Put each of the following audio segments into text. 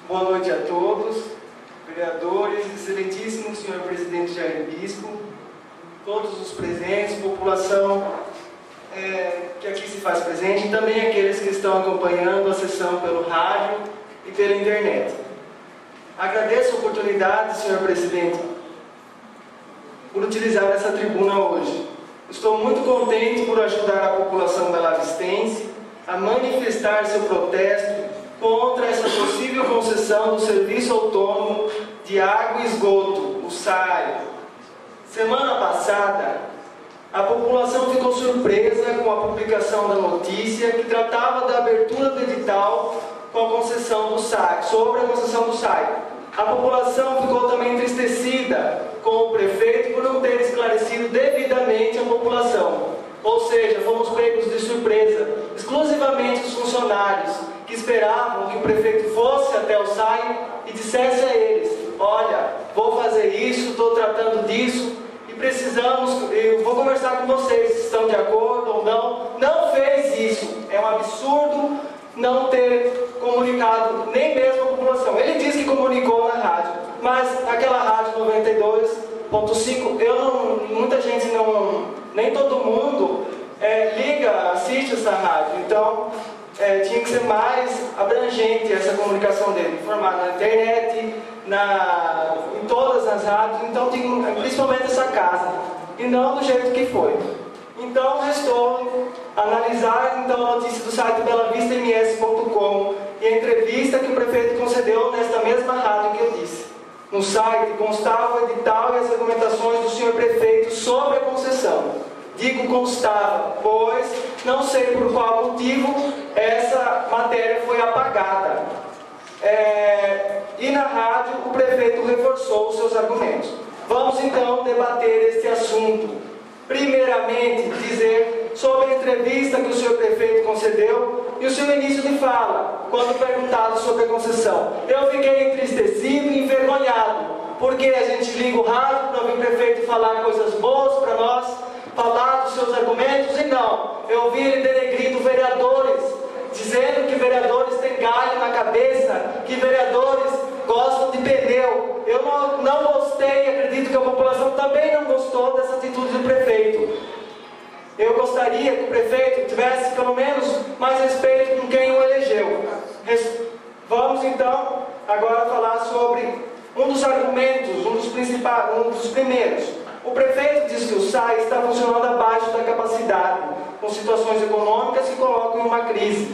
Boa noite a todos, vereadores, excelentíssimo senhor presidente Jair Bispo, todos os presentes, população que aqui se faz presente e também aqueles que estão acompanhando a sessão pelo rádio e pela internet. Agradeço a oportunidade, senhor presidente, por utilizar essa tribuna hoje. Estou muito contente por ajudar a população belavistense a manifestar seu protesto contra essa possível concessão do Serviço Autônomo de Água e Esgoto, o SAI. Semana passada, a população ficou surpresa com a publicação da notícia que tratava da abertura do edital com a concessão do SAI, sobre a concessão do SAI. A população ficou também entristecida com o prefeito por não ter esclarecido devidamente a população. Ou seja, fomos pegos de surpresa, exclusivamente os funcionários que esperavam que o prefeito fosse até o SAI e dissesse a eles: olha, vou fazer isso, estou tratando disso e precisamos, eu vou conversar com vocês, se estão de acordo ou não. Não fez isso. É um absurdo não ter comunicado nem mesmo a população. Ele disse que comunicou na rádio, mas aquela rádio 92.5, muita gente não, nem todo mundo liga, assiste essa rádio, então tinha que ser mais abrangente essa comunicação dele, informar na internet, em todas as rádios, então principalmente essa casa, e não do jeito que foi. Então restou analisar a notícia do site belavistams.com e a entrevista que o prefeito concedeu nesta mesma rádio que eu disse. No site constava o edital e as argumentações do senhor prefeito sobre a concessão. Digo constava, pois não sei por qual motivo essa matéria foi apagada. E na rádio o prefeito reforçou os seus argumentos. Vamos então debater este assunto. Primeiramente, dizer sobre a entrevista que o senhor prefeito concedeu e o seu início de fala, quando perguntado sobre a concessão. Eu fiquei entristecido e envergonhado, porque a gente liga o rádio para ouvir o prefeito falar coisas boas para nós, falar dos seus argumentos, e não. Eu ouvi ele denegrindo vereadores, dizendo que vereadores têm galho na cabeça, que vereadores gostam de pneu. Eu não gostei, acredito que a população também não gostou dessa atitude do prefeito. Eu gostaria que o prefeito tivesse pelo menos mais respeito com quem o elegeu. Vamos então agora falar sobre um dos argumentos, um dos primeiros. O prefeito diz que o SAI está funcionando abaixo da capacidade, com situações econômicas que colocam em uma crise.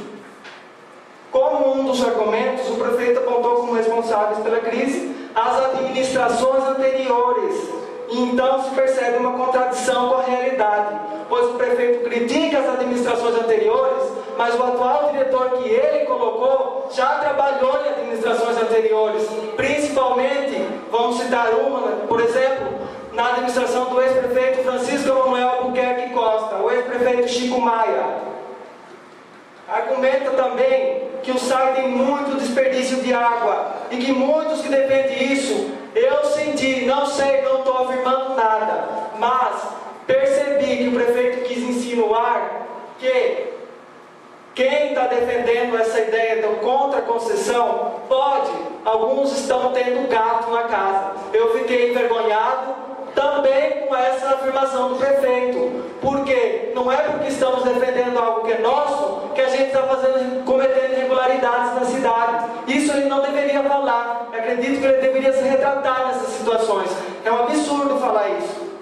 Como um dos argumentos, o prefeito apontou como responsáveis pela crise as administrações anteriores. E então se percebe uma contradição com a realidade, pois o prefeito critica as administrações anteriores, mas o atual diretor que ele colocou já trabalhou em administrações anteriores. Principalmente, vamos citar uma, por exemplo, na administração do ex-prefeito Francisco Emanuel Albuquerque Costa, o ex-prefeito Chico Maia. Argumenta também que o SAI tem muito desperdício de água e que muitos que defendem isso, eu senti, não sei, não estou afirmando nada, mas percebi que o prefeito quis insinuar que quem está defendendo essa ideia do contra a concessão, alguns estão tendo gato na casa. Eu fiquei envergonhado também com essa afirmação do prefeito, porque não é porque estamos defendendo algo que é nosso que a gente está cometendo irregularidades na cidade. Isso ele não deveria falar. Eu acredito que ele deveria se retratar nessas situações. É um absurdo falar isso.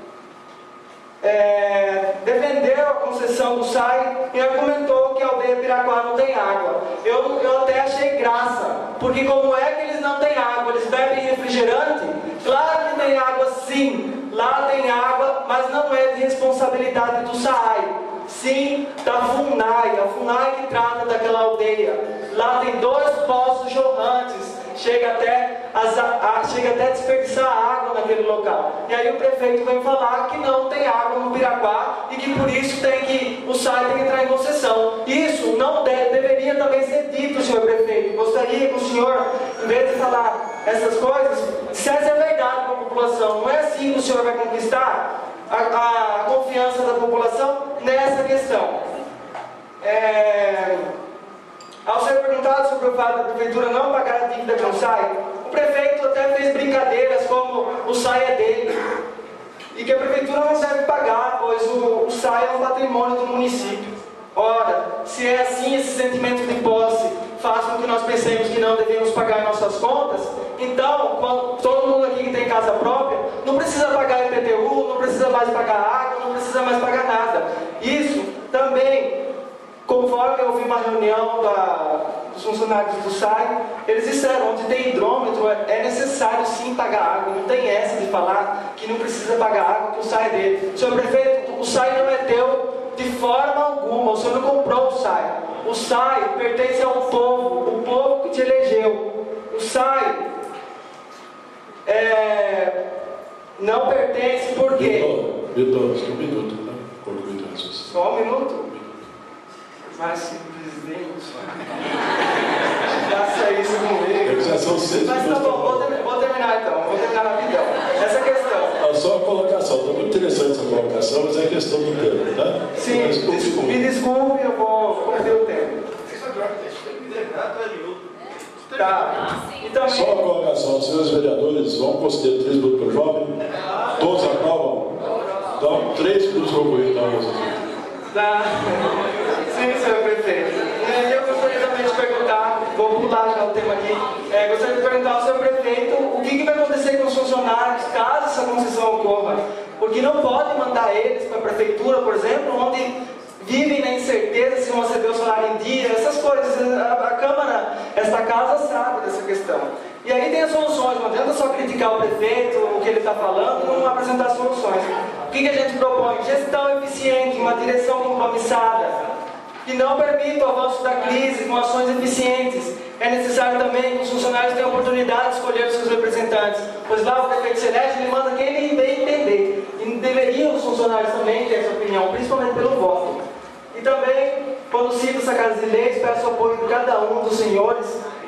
Defendeu a concessão do SAI e argumentou que a aldeia Piraquá não tem água. Eu até achei graça, porque como é que eles não têm água? Eles bebem refrigerante? Claro que tem água sim. Lá tem água, mas não é de responsabilidade do SAI, sim da FUNAI, a FUNAI que trata daquela aldeia. Lá tem 2 poços jorrantes, chega até a desperdiçar água naquele local. E aí o prefeito vem falar que não tem água no Piraquá e que por isso o SAI tem que entrar em concessão. Isso não deveria também ser dito, senhor prefeito. Gostaria que o senhor, em vez de falar essas coisas, dissesse a verdade para a população. Não é assim que o senhor vai conquistar a confiança da população nessa questão. Ao ser perguntado sobre o fato da prefeitura não pagar a dívida dívida com o SAI? O prefeito até fez brincadeiras como o SAI é dele, e que a prefeitura não deve pagar, pois o SAI é um patrimônio do município. Ora, se é assim, esse sentimento de posse faz com que nós pensemos que não devemos pagar nossas contas, então, quando todo mundo aqui que tem casa própria, não precisa pagar IPTU, não precisa mais pagar água, não precisa mais pagar nada. Isso também, conforme eu vi uma reunião dos funcionários do SAI, eles disseram, onde tem hidrômetro, é necessário sim pagar água, não tem essa de falar que não precisa pagar água, que o SAI é dele. Senhor prefeito, o SAI não é teu de forma alguma, o senhor não comprou o SAI. O SAI pertence ao povo, o povo que te elegeu. O SAI não pertence por quê? Vitor, só um minuto, tá? Só um minuto? Mas se o presidente faça isso comigo. Já são 6 Mas tá bom, vou terminar então, vou terminar rapidão. Essa questão. Só a colocação, está muito interessante essa colocação, mas é questão do tempo, tá? Sim, me desculpe, eu vou cumprir o tempo. Tá. E também... Só a colocação, os senhores vereadores vão conceder 3 minutos para o jovem? Todos aprovam? Então, 3 minutos concluídos na mesa. Tá. Sim, senhor prefeito. E eu gostaria também de perguntar, vou pular já o tema aqui, gostaria de perguntar ao senhor prefeito o que vai acontecer com os funcionários caso essa concessão ocorra. Porque não pode mandar eles para a prefeitura, por exemplo, onde vivem na incerteza se vão receber o salário em dia, essas coisas. A Câmara, esta casa sabe dessa questão. E aí tem as soluções, não adianta só criticar o prefeito, o que ele está falando, e não apresentar soluções. O que a gente propõe? Gestão eficiente, uma direção compromissada, que não permita o avanço da crise com ações eficientes. É necessário também que os funcionários tenham oportunidade de escolher os seus representantes, pois lá o prefeito se elege, ele manda quem ele bem entender. E deveriam os funcionários também ter essa opinião, principalmente pelo voto. E também, quando cito essa Casa de Leis, peço o apoio de cada um dos senhores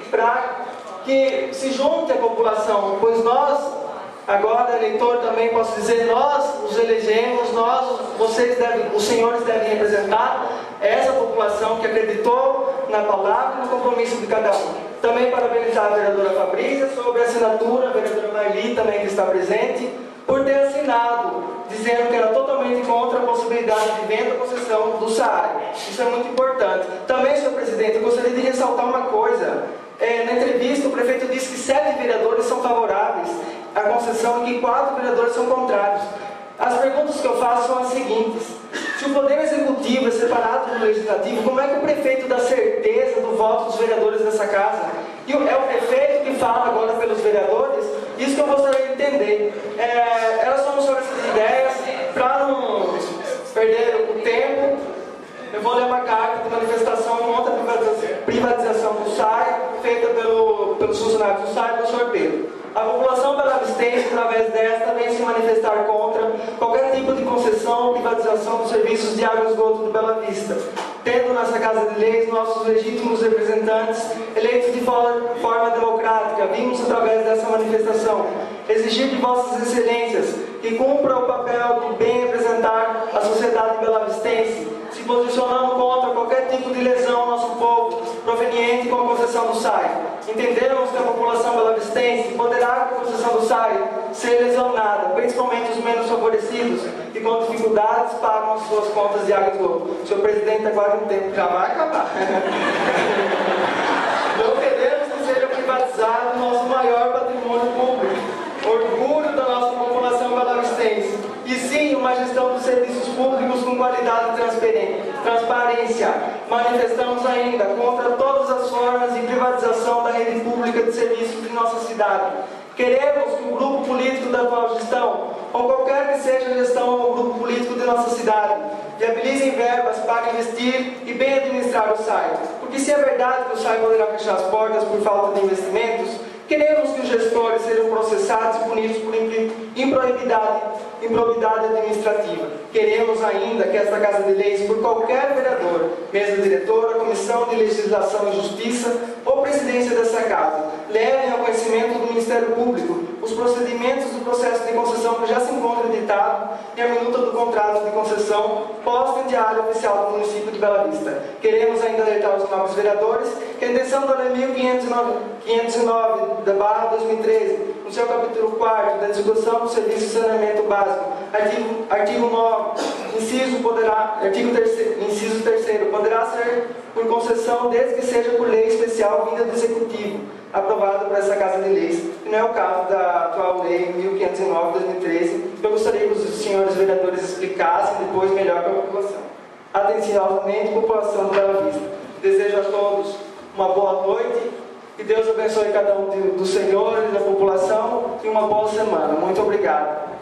para que se junte à população, pois nós, agora eleitor também posso dizer, nós os elegemos, os senhores devem representar essa população que acreditou na palavra e no compromisso de cada um. Também parabenizar a vereadora Fabrícia sobre a assinatura, a vereadora Marli também que está presente, por ter assinado, dizendo que era totalmente contra a possibilidade de venda ou concessão do SAI. Isso é muito importante. Também, senhor presidente, eu gostaria de ressaltar uma coisa. Na entrevista, o prefeito disse que 7 vereadores são favoráveis à concessão e que 4 vereadores são contrários. As perguntas que eu faço são as seguintes. Se o Poder Executivo é separado do Legislativo, como é que o prefeito dá certeza do voto dos vereadores dessa casa? E é o prefeito que fala agora pelos vereadores? Isso que eu gostaria de entender. Elas são só essas ideias, para não perder o tempo, eu vou ler uma carta de manifestação contra a privatização do SAI, feita pelos funcionários do SAI, do Sr. Pedro. A população belavistense, através desta, vem se manifestar contra qualquer tipo de concessão ou privatização dos serviços de água e esgoto de Bela Vista, tendo nessa Casa de Leis nossos legítimos representantes eleitos de forma democrática. Vimos, através dessa manifestação, exigir de vossas excelências que cumpra o papel de bem representar a sociedade belavistense, se posicionando contra qualquer tipo de lesão ao nosso povo, proveniente com a concessão do SAI. Entendemos que a população belavistense poderá, com a concessão do SAI, ser lesionada, principalmente os menos favorecidos, que com dificuldades pagam as suas contas de água e esgoto. O senhor presidente está quase um tempo, já vai acabar. Não queremos que seja privatizado o nosso maior patrimônio público, orgulho da nossa população belavistense, e sim uma gestão dos serviços públicos com qualidade e transparência. Manifestamos ainda contra todas as formas de privatização da rede pública de serviços de nossa cidade. Queremos que o grupo político da atual gestão, ou qualquer que seja a gestão ou grupo político de nossa cidade, viabilizem verbas para investir e bem administrar o SAI. Porque se é verdade que o SAI poderá fechar as portas por falta de investimentos, queremos que os gestores sejam processados e punidos por improbidade administrativa. Queremos ainda que esta Casa de Leis, por qualquer vereador, mesa diretora, Comissão de Legislação e Justiça ou presidência dessa Casa, levem ao conhecimento do Ministério Público os procedimentos do processo de concessão que já se encontra editado e a minuta do contrato de concessão posta em diário oficial do município de Bela Vista. Queremos ainda alertar os nobres vereadores que a intenção da Lei 1509/2013, no seu capítulo 4, da discussão do serviço de saneamento básico, artigo 9, inciso 3º, poderá ser por concessão desde que seja por lei especial vinda do Executivo, aprovada por essa Casa de Leis, que não é o caso da atual Lei 1509/2013, que eu gostaria que os senhores vereadores explicassem depois melhor para a população. Atenciosamente, população de Bela Vista. Desejo a todos uma boa noite, que Deus abençoe cada um dos senhores, da população, e uma boa semana. Muito obrigado.